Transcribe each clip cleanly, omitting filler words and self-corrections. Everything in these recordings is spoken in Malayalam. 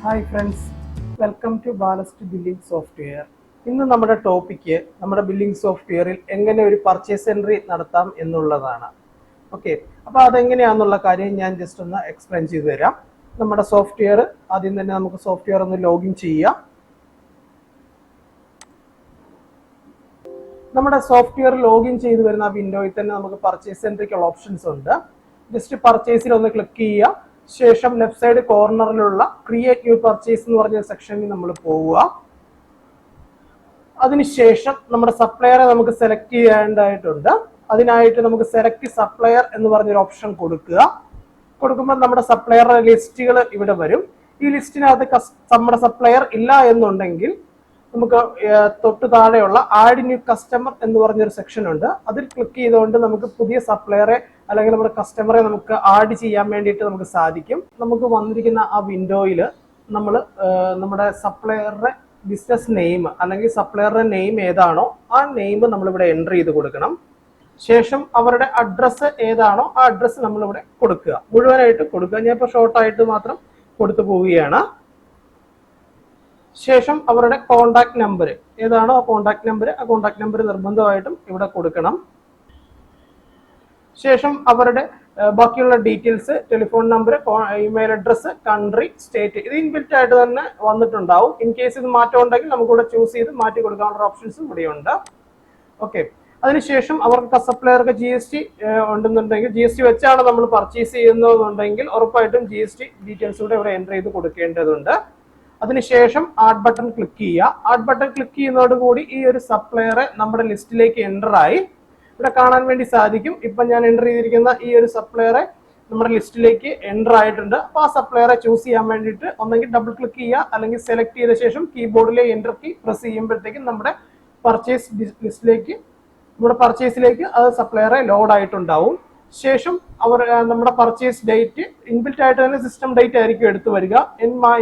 Hi friends, welcome to ballast billing software. ഇന്ന് നമ്മുടെ ടോപ്പിക്ക് നമ്മുടെ ബില്ലിംഗ് സോഫ്റ്റ്വെയറിൽ എങ്ങനെ ഒരു പർച്ചേസ് എൻട്രി നടത്താം എന്നുള്ളതാണ്. ഓക്കെ, അപ്പോൾ അതെങ്ങനെയാണെന്നുള്ള കാര്യം ഞാൻ ജസ്റ്റ് ഒന്ന് എക്സ്പ്ലെയിൻ ചെയ്തു തരാം. നമ്മുടെ സോഫ്റ്റ്വെയർ ആദ്യം തന്നെ നമുക്ക് സോഫ്റ്റ്വെയർ ഒന്ന് ലോഗിൻ ചെയ്യാം. നമ്മുടെ സോഫ്റ്റ്വെയർ ലോഗിൻ ചെയ്ത് വരുന്ന വിൻഡോയിൽ തന്നെ നമുക്ക് പർച്ചേസ് എൻട്രിക്കുള്ള ഓപ്ഷൻസ് ഉണ്ട്. ജസ്റ്റ് പർച്ചേസിൽ ഒന്ന് ക്ലിക്ക് ചെയ്യുക. ശേഷം ലെഫ്റ്റ് സൈഡ് കോർണറിലുള്ള ക്രിയേറ്റ് ന്യൂ പർച്ചേസ് എന്ന് പറഞ്ഞ സെക്ഷനിൽ നമ്മൾ പോവുക. അതിനുശേഷം നമ്മുടെ സപ്ലയറെ നമുക്ക് സെലക്ട് ചെയ്യേണ്ടതായിട്ടുണ്ട്. അതിനായിട്ട് നമുക്ക് സെലക്ട് സപ്ലയർ എന്ന് പറഞ്ഞൊരു ഓപ്ഷൻ കൊടുക്കുമ്പോൾ നമ്മുടെ സപ്ലയറുടെ ലിസ്റ്റുകൾ ഇവിടെ വരും. ഈ ലിസ്റ്റിനകത്ത് നമ്മുടെ സപ്ലയർ ഇല്ല എന്നുണ്ടെങ്കിൽ നമുക്ക് തൊട്ട് താഴെയുള്ള ആഡ് ന്യൂ കസ്റ്റമർ എന്ന് പറഞ്ഞൊരു സെക്ഷൻ ഉണ്ട്. അതിൽ ക്ലിക്ക് ചെയ്തുകൊണ്ട് നമുക്ക് പുതിയ സപ്ലയറെ അല്ലെങ്കിൽ നമ്മുടെ കസ്റ്റമറെ നമുക്ക് ആഡ് ചെയ്യാൻ വേണ്ടിയിട്ട് നമുക്ക് സാധിക്കും. നമുക്ക് വന്നിരിക്കുന്ന ആ വിൻഡോയിൽ നമ്മൾ നമ്മുടെ സപ്ലയറുടെ ബിസിനസ് നെയിം അല്ലെങ്കിൽ സപ്ലയറുടെ നെയിം ഏതാണോ ആ നെയിം നമ്മളിവിടെ എൻ്റർ ചെയ്ത് കൊടുക്കണം. ശേഷം അവരുടെ അഡ്രസ്സ് ഏതാണോ ആ അഡ്രസ്സ് നമ്മളിവിടെ കൊടുക്കുക, മുഴുവനായിട്ട് കൊടുക്കുക. ഞാൻ ഇപ്പോൾ ഷോർട്ടായിട്ട് മാത്രം കൊടുത്തു പോവുകയാണ്. ശേഷം അവരുടെ കോണ്ടാക്ട് നമ്പർ ഏതാണോ ആ കോണ്ടാക്ട് നമ്പർ നിർബന്ധമായിട്ടും ഇവിടെ കൊടുക്കണം. ശേഷം അവരുടെ ബാക്കിയുള്ള details, telephone number, email address, country, state ഇത് ഇൻബിൽറ്റ് ആയിട്ട് തന്നെ വന്നിട്ടുണ്ടാവും. ഇൻ കേസ് ഇത് മാറ്റം ഉണ്ടെങ്കിൽ നമുക്കിവിടെ ചൂസ് ചെയ്ത് മാറ്റി കൊടുക്കാനുള്ള ഓപ്ഷൻസും ഇവിടെയുണ്ട്. ഓക്കെ, അതിനുശേഷം അവർക്ക് സപ്ലയർക്ക് GST ഉണ്ടെന്നുണ്ടെങ്കിൽ GST വെച്ചാണ് നമ്മൾ പർച്ചേസ് ചെയ്യുന്നതെന്നുണ്ടെങ്കിൽ ഉറപ്പായിട്ടും GST ഡീറ്റെയിൽസ് കൂടെ ഇവിടെ എൻ്റർ ചെയ്ത് കൊടുക്കേണ്ടതുണ്ട്. അതിനുശേഷം ആഡ് ബട്ടൺ ക്ലിക്ക് ചെയ്യുക. ആഡ് ബട്ടൺ ക്ലിക്ക് ചെയ്യുന്നതോടുകൂടി ഈ ഒരു സപ്ലയറെ നമ്മുടെ ലിസ്റ്റിലേക്ക് എൻ്റർ ആയി ഇവിടെ കാണാൻ വേണ്ടി സാധിക്കും. ഇപ്പം ഞാൻ എൻ്റർ ചെയ്തിരിക്കുന്ന ഈ ഒരു സപ്ലയറെ നമ്മുടെ ലിസ്റ്റിലേക്ക് എൻ്റർ ആയിട്ടുണ്ട്. അപ്പോൾ ആ സപ്ലയറെ ചൂസ് ചെയ്യാൻ വേണ്ടിയിട്ട് ഒന്നെങ്കിൽ ഡബിൾ ക്ലിക്ക് ചെയ്യുക, അല്ലെങ്കിൽ സെലക്ട് ചെയ്ത ശേഷം കീബോർഡിലെ എൻ്റർ കീ പ്രസ് ചെയ്യുമ്പോഴത്തേക്കും നമ്മുടെ പർച്ചേസ് ലിസ്റ്റിലേക്ക് നമ്മുടെ പർച്ചേസിലേക്ക് അത് സപ്ലയറെ ലോഡ് ആയിട്ടുണ്ടാവും. ശേഷം നമ്മുടെ പർച്ചേസ് ഡേറ്റ് ഇൻബിൽറ്റ് ആയിട്ട് തന്നെ സിസ്റ്റം ഡേറ്റ് ആയിരിക്കും എടുത്തു വരിക.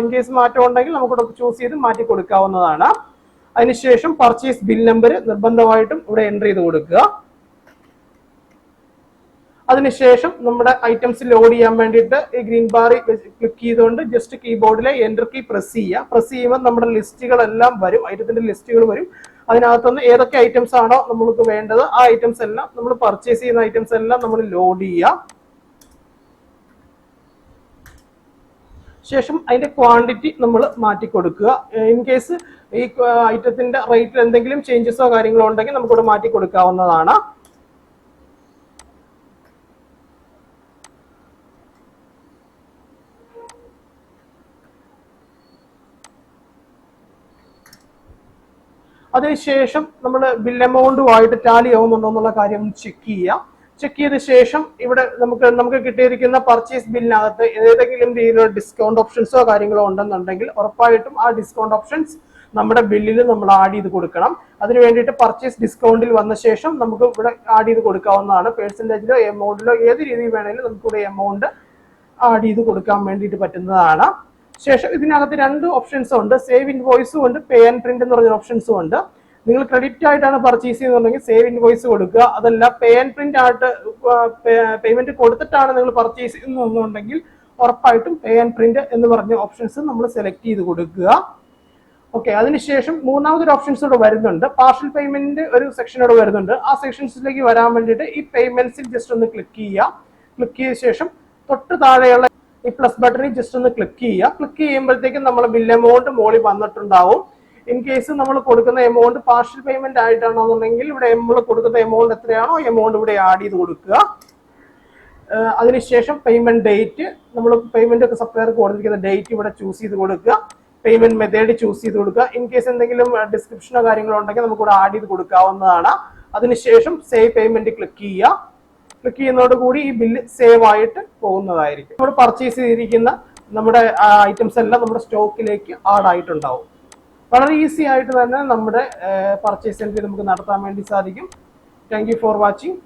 ഇൻ കേസ് മാറ്റം ഉണ്ടെങ്കിൽ നമുക്കിവിടെ ചൂസ് ചെയ്ത് മാറ്റി കൊടുക്കാവുന്നതാണ്. അതിനുശേഷം പർച്ചേസ് ബിൽ നമ്പർ നിർബന്ധമായിട്ടും ഇവിടെ എൻ്റർ ചെയ്ത് കൊടുക്കുക. അതിനുശേഷം നമ്മുടെ ഐറ്റംസ് ലോഡ് ചെയ്യാൻ വേണ്ടിയിട്ട് ഈ ഗ്രീൻ ബാർ ക്ലിക്ക് ചെയ്തുകൊണ്ട് ജസ്റ്റ് കീബോർഡിലെ എൻ്റർ കീ പ്രസ് ചെയ്യുമ്പോൾ നമ്മുടെ ലിസ്റ്റുകളെല്ലാം വരും, ഐറ്റത്തിന്റെ ലിസ്റ്റുകൾ വരും. അതിനകത്തുനിന്ന് ഏതൊക്കെ ഐറ്റംസ് ആണോ നമ്മൾക്ക് വേണ്ടത് ആ ഐറ്റംസ് എല്ലാം നമ്മൾ പർച്ചേസ് ചെയ്യുന്ന ഐറ്റംസ് എല്ലാം നമ്മൾ ലോഡ് ചെയ്യുക. ശേഷം അതിന്റെ ക്വാണ്ടിറ്റി നമ്മൾ മാറ്റി കൊടുക്കുക. ഇൻ കേസ് ഈ ഐറ്റത്തിന്റെ റേറ്റിൽ എന്തെങ്കിലും ചേഞ്ചസോ കാര്യങ്ങളോ ഉണ്ടെങ്കിൽ നമുക്കിവിടെ മാറ്റി കൊടുക്കാവുന്നതാണ്. അതിനുശേഷം നമ്മൾ ബിൽ എമൗണ്ടുമായിട്ട് ടാലി ആവുന്നുണ്ടോ എന്നുള്ള കാര്യം ചെക്ക് ചെയ്യുക. ചെക്ക് ചെയ്ത ശേഷം ഇവിടെ നമുക്ക് കിട്ടിയിരിക്കുന്ന പർച്ചേസ് ബില്ലിനകത്ത് ഏതെങ്കിലും രീതിയിലുള്ള ഡിസ്കൗണ്ട് ഓപ്ഷൻസോ കാര്യങ്ങളോ ഉണ്ടെന്നുണ്ടെങ്കിൽ ഉറപ്പായിട്ടും ആ ഡിസ്കൗണ്ട് ഓപ്ഷൻസ് നമ്മുടെ ബില്ലിൽ നമ്മൾ ആഡ് ചെയ്ത് കൊടുക്കണം. അതിന് വേണ്ടിയിട്ട് പർച്ചേസ് ഡിസ്കൗണ്ടിൽ വന്ന ശേഷം നമുക്ക് ഇവിടെ ആഡ് ചെയ്ത് കൊടുക്കാവുന്നതാണ്. പേഴ്സൻറ്റേജിലോ എമൗണ്ടിലോ ഏത് രീതിയിൽ വേണമെങ്കിലും നമുക്കിവിടെ എമൗണ്ട് ആഡ് ചെയ്ത് കൊടുക്കാൻ വേണ്ടിയിട്ട് പറ്റുന്നതാണ്. ശേഷം ഇതിനകത്ത് രണ്ട് ഓപ്ഷൻസും ഉണ്ട്, സേവ് ഇൻവോയ്സും ഉണ്ട്, പേ ആൻഡ് പ്രിന്റ് എന്ന് പറഞ്ഞ ഓപ്ഷൻസും ഉണ്ട്. നിങ്ങൾ ക്രെഡിറ്റ് ആയിട്ടാണ് പർച്ചേസ് ചെയ്യുന്നുണ്ടെങ്കിൽ സേവ് ഇൻവോയ്സ് കൊടുക്കുക. അതല്ല പേ ആൻഡ് പ്രിന്റ് ആയിട്ട് പേയ്മെന്റ് കൊടുത്തിട്ടാണ് നിങ്ങൾ പർച്ചേസ് ചെയ്യുന്നുണ്ടെങ്കിൽ ഉറപ്പായിട്ടും പേ ആൻഡ് പ്രിന്റ് എന്ന് പറഞ്ഞ ഓപ്ഷൻസ് നമ്മൾ സെലക്ട് ചെയ്ത് കൊടുക്കുക. ഓക്കെ, അതിനുശേഷം മൂന്നാമതൊരു ഓപ്ഷൻസ് ഇവിടെ വരുന്നുണ്ട്, പാർഷ്യൽ പേയ്മെന്റ് ഒരു സെക്ഷൻ ഇവിടെ വരുന്നുണ്ട്. ആ സെക്ഷൻസിലേക്ക് വരാൻ വേണ്ടിയിട്ട് ഈ പേയ്മെന്റ്സിൽ ജസ്റ്റ് ഒന്ന് ക്ലിക്ക് ചെയ്യുക. ക്ലിക്ക് ചെയ്ത ശേഷം തൊട്ട് താഴെയുള്ള ഈ പ്ലസ് ബട്ടണിൽ ജസ്റ്റ് ഒന്ന് ക്ലിക്ക് ചെയ്യുക. ക്ലിക്ക് ചെയ്യുമ്പോഴത്തേക്കും നമ്മൾ ബിൽ എമൗണ്ട് മോളിൽ വന്നിട്ടുണ്ടാവും. ഇൻ കേസ് നമ്മൾ കൊടുക്കുന്ന എമൗണ്ട് പാർഷ്യൽ പേയ്മെന്റ് ആയിട്ടാണെന്നുണ്ടെങ്കിൽ ഇവിടെ നമ്മൾ കൊടുക്കുന്ന എമൗണ്ട് എത്രയാണോ എമൗണ്ട് ഇവിടെ ആഡ് ചെയ്ത് കൊടുക്കുക. അതിനുശേഷം പേയ്മെന്റ് ഡേറ്റ്, നമ്മൾ പേയ്മെന്റ് ഒക്കെ സപ്ലയർക്ക് കൊടുത്തിരിക്കുന്ന ഡേറ്റ് ഇവിടെ ചൂസ് ചെയ്ത് കൊടുക്കുക. പേയ്മെന്റ് മെത്തേഡ് ചൂസ് ചെയ്ത് കൊടുക്കുക. ഇൻ കേസ് എന്തെങ്കിലും ഡിസ്ക്രിപ്ഷനോ കാര്യങ്ങളോ ഉണ്ടെങ്കിൽ നമുക്ക് ഇവിടെ ആഡ് ചെയ്ത് കൊടുക്കാവുന്നതാണ്. അതിനുശേഷം സേവ് പേയ്മെന്റ് ക്ലിക്ക് ചെയ്യുക. ക്ലിക്ക് ചെയ്യുന്നതോടുകൂടി ഈ ബില്ല് സേവ് ആയിട്ട് പോകുന്നതായിരിക്കും. നമ്മൾ പർച്ചേസ് ചെയ്തിരിക്കുന്ന നമ്മുടെ ഐറ്റംസ് എല്ലാം നമ്മുടെ സ്റ്റോക്കിലേക്ക് ആഡ് ആയിട്ടുണ്ടാവും. വളരെ ഈസി ആയിട്ട് തന്നെ നമ്മുടെ പർച്ചേസ് എൻട്രി നമുക്ക് നടത്താൻ വേണ്ടി സാധിക്കും. Thank you for watching.